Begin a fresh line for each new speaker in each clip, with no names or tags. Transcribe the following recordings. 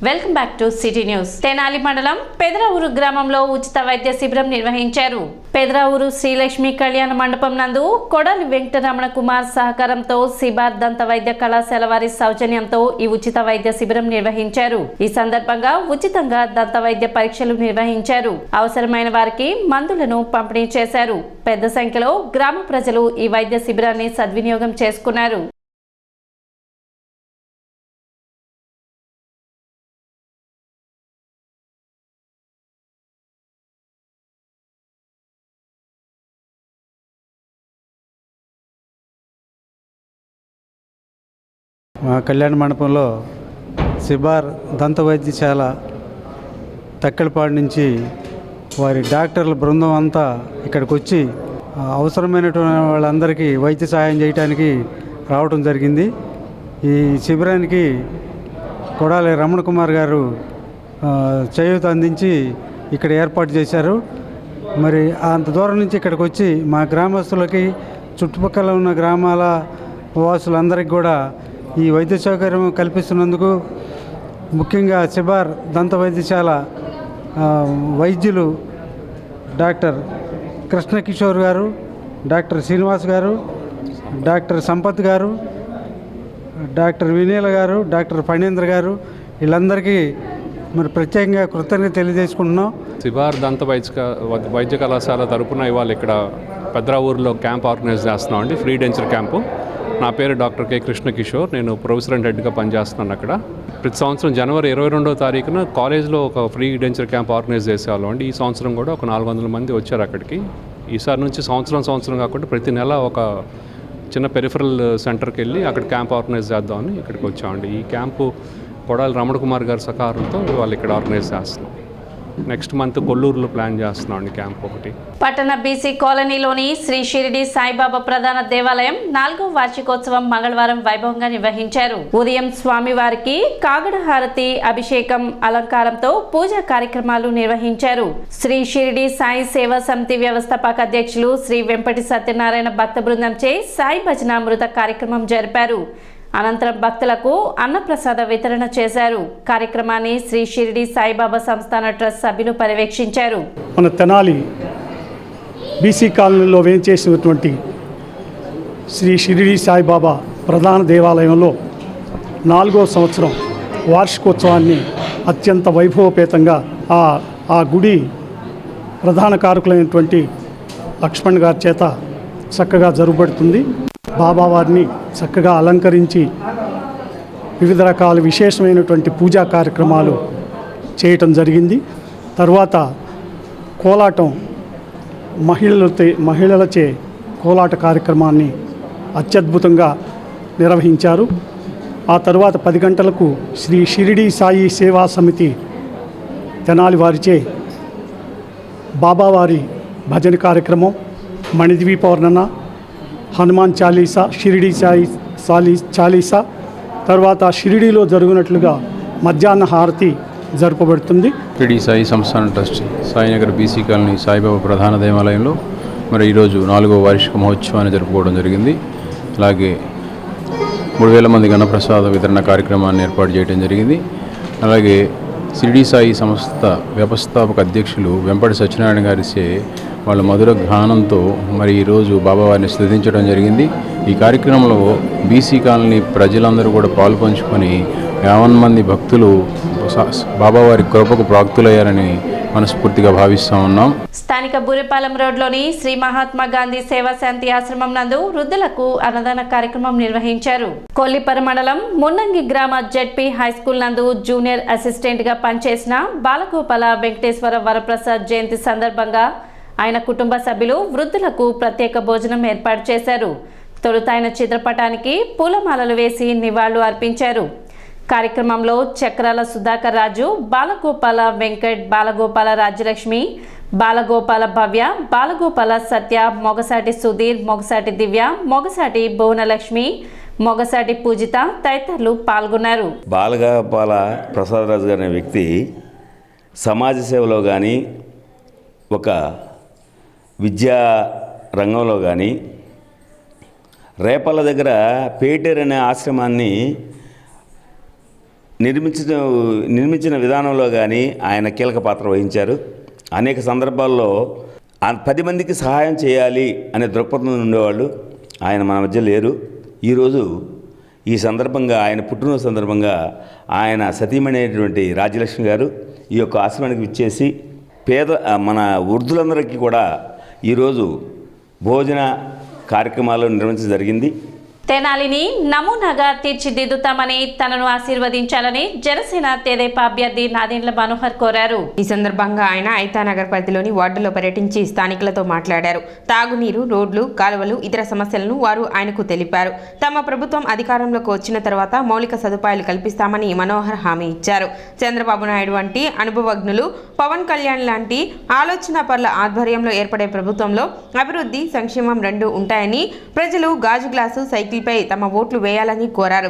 Welcome back to city news. Tenali మండలం పెదరావూరు గ్రామంలో ఉచిత వైద్య శిబిరం నిర్వహించారు. పెదరావూరు శ్రీలక్ష్మి కళ్యాణ మండపం నందు కొడాలి వెంకటరమణ కుమార్ సహకారంతో సిబార్ దంత వైద్య కళాశాల వారి సౌజన్యంతో ఈ ఉచిత వైద్య శిబిరం నిర్వహించారు. ఈ సందర్భంగా ఉచితంగా దంత వైద్య పరీక్షలు నిర్వహించారు. అవసరమైన వారికి మందులను పంపిణీ చేశారు. పెద్ద సంఖ్యలో గ్రామ ప్రజలు ఈ వైద్య శిబిరాన్ని సద్వినియోగం చేసుకున్నారు.
మా కళ్యాణ మండపంలో సిబార్ దంత వైద్యశాల తక్కెలపాడు నుంచి వారి డాక్టర్ల బృందం అంతా ఇక్కడికి వచ్చి అవసరమైనటువంటి వాళ్ళందరికీ వైద్య సహాయం చేయడానికి రావడం జరిగింది. ఈ శిబిరానికి కొడాలి రమణ కుమార్ గారు చేయూత అందించి ఇక్కడ ఏర్పాటు చేశారు. మరి అంత దూరం నుంచి ఇక్కడికి వచ్చి మా గ్రామస్తులకి చుట్టుపక్కల ఉన్న గ్రామాల వాసులందరికీ కూడా ఈ వైద్య సౌకర్యం కల్పిస్తున్నందుకు ముఖ్యంగా సిబార్ దంత వైద్యశాల వైద్యులు డాక్టర్ కృష్ణకిషోర్ గారు, డాక్టర్ శ్రీనివాస్ గారు, డాక్టర్ సంపత్ గారు, డాక్టర్ వినీల గారు, డాక్టర్ ఫణీంద్ర గారు వీళ్ళందరికీ మరి ప్రత్యేకంగా కృతజ్ఞత తెలియజేసుకుంటున్నాం.
సిబార్ దంత వైద్య కళాశాల తరపున ఇవాళ ఇక్కడ పెద్రావూరులో క్యాంప్ ఆర్గనైజ్ చేస్తున్నాం అండి. Free denture camp. నా పేరు డాక్టర్ కె కృష్ణకిషోర్. నేను ప్రొఫెసర్ అండ్ హెడ్గా పనిచేస్తున్నాను అక్కడ. ప్రతి సంవత్సరం జనవరి 22వ తారీఖున కాలేజ్లో ఒక ఫ్రీ డెంచర్ క్యాంప్ ఆర్గనైజ్ చేసేవాళ్ళం అండి. ఈ సంవత్సరం కూడా ఒక 400 మంది వచ్చారు అక్కడికి. ఈసారి నుంచి సంవత్సరం కాకుండా ప్రతి నెల ఒక చిన్న పెరిఫరల్ సెంటర్కి వెళ్ళి అక్కడ క్యాంప్ ఆర్గనైజ్ చేద్దామని ఇక్కడికి వచ్చామండి. ఈ క్యాంపు కొడాలి రమణ కుమార్ గారి సహకారంతో వాళ్ళు ఇక్కడ ఆర్గనైజ్ చేస్తున్నాం. నెక్స్ట్ మంత్ కొల్లూరులో ప్లాన్ చేస్తున్నాం క్యాంప్ ఒకటి.
పట్టణ బీసీ కాలనీలోని శ్రీ షిరిడి సాయిబాబా ప్రధాన దేవాలయం 4వ వార్షికోత్సవం మంగళవారం వైభవంగా నిర్వహించారు. ఉదయం స్వామివారికి కాగడ హారతి, అభిషేకం, అలంకారంతో పూజా కార్యక్రమాలు నిర్వహించారు. శ్రీ షిరిడి సాయి సేవా సమితి వ్యవస్థాపక అధ్యక్షులు శ్రీ వెంపటి సత్యనారాయణ భక్త బృందంచే సాయి భజనామృత కార్యక్రమం జరిపారు. అనంతరం భక్తులకు అన్నప్రసాద వితరణ చేశారు. కార్యక్రమాన్ని శ్రీ షిరిడి సాయిబాబా సంస్థాన ట్రస్ట్ సభ్యులు పర్యవేక్షించారు.
మన తెనాలి బీసీ కాలనీలో వేయించేసినటువంటి శ్రీ షిరిడి సాయిబాబా ప్రధాన దేవాలయంలో 4వ సంవత్సరం వార్షికోత్సవాన్ని అత్యంత వైభవపేతంగా ఆ గుడి ప్రధాన కారకులైనటువంటి లక్ష్మణ్ గారి చేత చక్కగా జరుగుబడుతుంది. బాబావారిని చక్కగా అలంకరించి వివిధ రకాల విశేషమైనటువంటి పూజా కార్యక్రమాలు చేయటం జరిగింది. తర్వాత కోలాటం మహిళలచే కోలాట కార్యక్రమాన్ని అత్యద్భుతంగా నిర్వహించారు. ఆ తర్వాత 10 గంటలకు శ్రీ షిరిడి సాయి సేవా సమితి తెనాలి వారిచే బాబావారి భజన కార్యక్రమం, మణిద్వీప వర్ణన, హనుమాన్ చాలీసా, షిరిడి సాయి చాలీసా, తర్వాత షిరిడీలో జరుగునట్లుగా మధ్యాహ్న హారతి జరపబడుతుంది.
Shirdi Sai Sansthan trust Sainagar BC colony Saibaba ప్రధాన దేవాలయంలో మరి ఈరోజు 4వ వార్షిక మహోత్సవాన్ని జరుపుకోవడం జరిగింది. అలాగే 3000 మంది గణప్రసాద వితరణ కార్యక్రమాన్ని ఏర్పాటు చేయడం జరిగింది. అలాగే షిరిడి సాయి సంస్థ వ్యవస్థాపక అధ్యక్షులు వెంపటి సత్యనారాయణ గారిచే వాళ్ళ మధుర గానంతో మరి ఈరోజు బాబావారిని స్తుతించడం జరిగింది. ఈ కార్యక్రమంలో బీసీ కాలనీ ప్రజలందరూ కూడా పాల్పంచుకొని 50 మంది భక్తులు బాబావారి కృపకు ప్రాప్తులయ్యారని మనస్ఫూర్తిగా భావిస్తూ ఉన్నాం.
స్థానిక బూరెపాలెం రోడ్లోని శ్రీ మహాత్మా గాంధీ సేవా శాంతి ఆశ్రమం నందు వృద్ధులకు అన్నదాన కార్యక్రమం నిర్వహించారు. కొల్లిపర మండలం మున్నంగి గ్రామ జెడ్పీ హైస్కూల్ నందు జూనియర్ అసిస్టెంట్ గా పనిచేసిన బాలగోపాల వెంకటేశ్వర వరప్రసాద్ జయంతి సందర్భంగా ఆయన కుటుంబ సభ్యులు వృద్ధులకు ప్రత్యేక భోజనం ఏర్పాటు చేశారు. తొలుత ఆయన చిత్రపటానికి పూలమాలలు వేసి నివాళులు అర్పించారు. కార్యక్రమంలో చక్రాల సుధాకర్ రాజు, బాలగోపాల వెంకట్, బాలగోపాల రాజ్యలక్ష్మి, బాలగోపాల భవ్య, బాలగోపాల సత్య, మొగసాటి సుధీర్, మొగసాటి దివ్య, మొగసాటి భువనలక్ష్మి, మొగసాటి పూజిత తదితరులు పాల్గొన్నారు.
బాలగోపాల ప్రసాదరాజు గారి అనే వ్యక్తి సమాజ సేవలో కానీ ఒక విద్యా రంగంలో కానీ రేపల్ల దగ్గర పేటేరు అనే ఆశ్రమాన్ని నిర్మించిన విధానంలో కానీ ఆయన కీలక పాత్ర వహించారు. అనేక సందర్భాల్లో 10 మందికి సహాయం చేయాలి అనే దృక్పథం ఉండేవాళ్ళు. ఆయన మన మధ్య లేరు. ఈరోజు ఈ సందర్భంగా, ఆయన పుట్టినరోజు సందర్భంగా ఆయన సతీమణి అయినటువంటి రాజ్యలక్ష్మి గారు ఈ యొక్క ఆశ్రమానికి విచ్చేసి మన వృద్ధులందరికీ కూడా ఈరోజు భోజన కార్యక్రమాలు నిర్వహించడం జరిగింది.
తెనాలిని నమూనాగా తీర్చిదిద్దుతామని తనను ఆశీర్వదించాలని జనసేన తెదేపా అభ్యర్థి నాదెండ్ల మనోహర్ కోరారు.
ఈ సందర్భంగా ఆయన ఐతానగర్ పరిధిలోని వార్డులో పర్యటించి స్థానికులతో మాట్లాడారు. తాగునీరు, రోడ్లు, కాలువలు, ఇతర సమస్యలను వారు ఆయనకు తెలిపారు. తమ ప్రభుత్వం అధికారంలోకి వచ్చిన తర్వాత మౌలిక సదుపాయాలు కల్పిస్తామని మనోహర్ హామీ ఇచ్చారు. చంద్రబాబు నాయుడు వంటి అనుభవజ్ఞులు, పవన్ కళ్యాణ్ లాంటి ఆలోచన పరుల ఆధ్వర్యంలో ఏర్పడే ప్రభుత్వంలో అభివృద్ధి, సంక్షేమం రెండూ ఉంటాయని, ప్రజలు గాజు గ్లాసు, సైకిల్ పై తమ ఓట్లు వేయాలని కోరారు.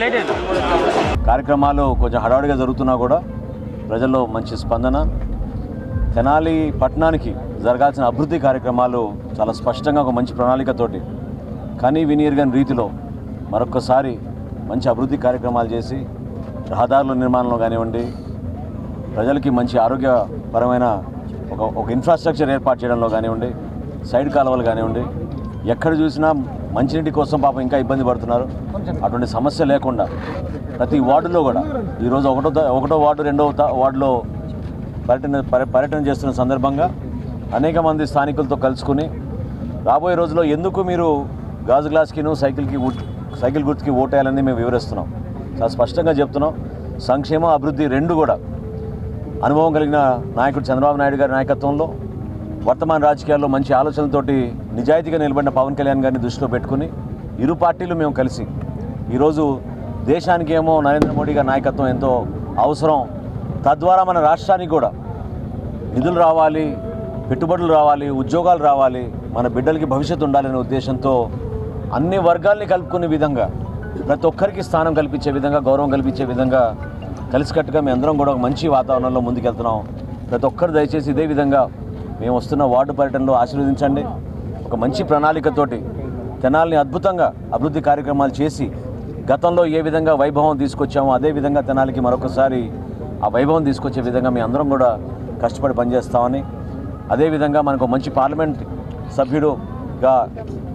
లేట్.
కార్యక్రమాలు కొంచెం హడావుడిగా జరుగుతున్నా కూడా ప్రజల్లో మంచి స్పందన, తెనాలి పట్టణానికి జరగాల్సిన అభివృద్ధి కార్యక్రమాలు చాలా స్పష్టంగా ఒక మంచి ప్రణాళికతోటి కానీ వినియోగని రీతిలో మరొక్కసారి మంచి అభివృద్ధి కార్యక్రమాలు చేసి రహదారుల నిర్మాణంలో కానివ్వండి, ప్రజలకి మంచి ఆరోగ్యపరమైన ఒక ఇన్ఫ్రాస్ట్రక్చర్ ఏర్పాటు చేయడంలో కానివ్వండి, సైడ్ కాలువలు కానివ్వండి, ఎక్కడ చూసినా మంచినీటి కోసం పాపం ఇంకా ఇబ్బంది పడుతున్నారు. అటువంటి సమస్య లేకుండా ప్రతి వార్డులో కూడా ఈరోజు ఒకటో వార్డు, రెండవ వార్డులో పర్యటన చేస్తున్న సందర్భంగా అనేక మంది స్థానికులతో కలుసుకుని రాబోయే రోజుల్లో ఎందుకు మీరు గాజు గ్లాస్కిను సైకిల్ గుర్తుకి ఓటేయాలని మేము వివరిస్తున్నాం. చాలా స్పష్టంగా చెప్తున్నాం. సంక్షేమ అభివృద్ధి రెండు కూడా అనుభవం కలిగిన నాయకుడు చంద్రబాబు నాయుడు గారి నాయకత్వంలో వర్తమాన రాజకీయాల్లో మంచి ఆలోచనలతోటి నిజాయితీగా నిలబడిన పవన్ కళ్యాణ్ గారిని దృష్టిలో పెట్టుకుని ఇరు పార్టీలు మేము కలిసి ఈరోజు దేశానికి ఏమో నరేంద్ర మోడీ గారి నాయకత్వం ఎంతో అవసరం, తద్వారా మన రాష్ట్రానికి కూడా నిధులు రావాలి, పెట్టుబడులు రావాలి, ఉద్యోగాలు రావాలి, మన బిడ్డలకి భవిష్యత్తు ఉండాలనే ఉద్దేశంతో అన్ని వర్గాల్ని కలుపుకునే విధంగా, ప్రతి ఒక్కరికి స్థానం కల్పించే విధంగా, గౌరవం కల్పించే విధంగా కలిసికట్టుగా మేము అందరం కూడా ఒక మంచి వాతావరణంలో ముందుకెళ్తున్నాం. ప్రతి ఒక్కరు దయచేసి ఇదే విధంగా మేము వస్తున్న వార్డు పర్యటనలో ఆశీర్వదించండి. ఒక మంచి ప్రణాళికతోటి తెనాలిని అద్భుతంగా అభివృద్ధి కార్యక్రమాలు చేసి గతంలో ఏ విధంగా వైభవం తీసుకొచ్చామో అదే విధంగా తెనాలికి మరొకసారి ఆ వైభవం తీసుకొచ్చే విధంగా మేము అందరం కూడా కష్టపడి పనిచేస్తామని, అదేవిధంగా మనకు మంచి పార్లమెంట్ సభ్యుడుగా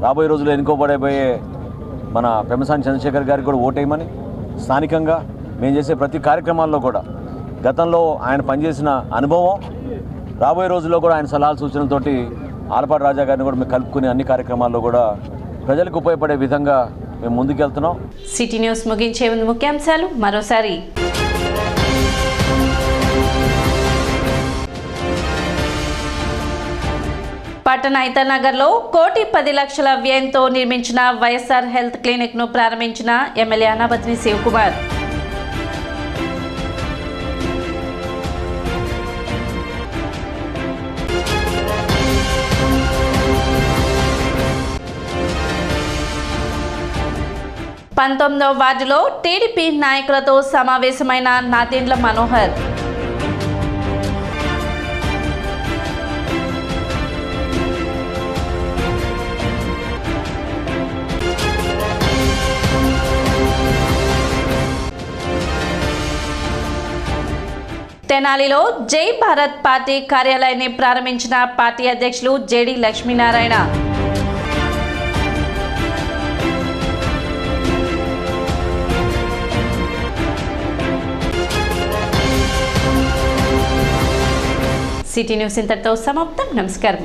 రాబోయే రోజుల్లో ఎన్నుకోబడబోయే మన పెమ్మసాని చంద్రశేఖర్ గారికి కూడా ఓటేయమని, స్థానికంగా మేము చేసే ప్రతి కార్యక్రమాల్లో కూడా గతంలో ఆయన పనిచేసిన అనుభవం, రాబోయే రోజుల్లో కూడా ఆయన సలహాలు సూచనలతోటి ఆలపాటి రాజా గారిని కూడా మేము కలుపుకునే అన్ని కార్యక్రమాల్లో కూడా ప్రజలకు ఉపయోగపడే విధంగా మేము ముందుకెళ్తున్నాం.
సిటీ న్యూస్ ముగించే ముందు ముఖ్యాంశాలు మరోసారి. పట్టణ ఐతనగర్లో 1,10,00,000 వ్యయంతో నిర్మించిన వైఎస్ఆర్ హెల్త్ క్లినిక్ ను ప్రారంభించిన ఎమ్మెల్యే అనాబత్ని శివకుమార్. పంతొమ్మిదవ వార్డులో టీడీపీ నాయకులతో సమావేశమైన నాదెండ్ల మనోహర్. తెనాలిలో జై భారత్ పార్టీ కార్యాలయాన్ని ప్రారంభించిన పార్టీ అధ్యక్షులు జేడి లక్ష్మీనారాయణ. సిటీ న్యూస్ ఇంతటితో సమాప్తం. నమస్కారం.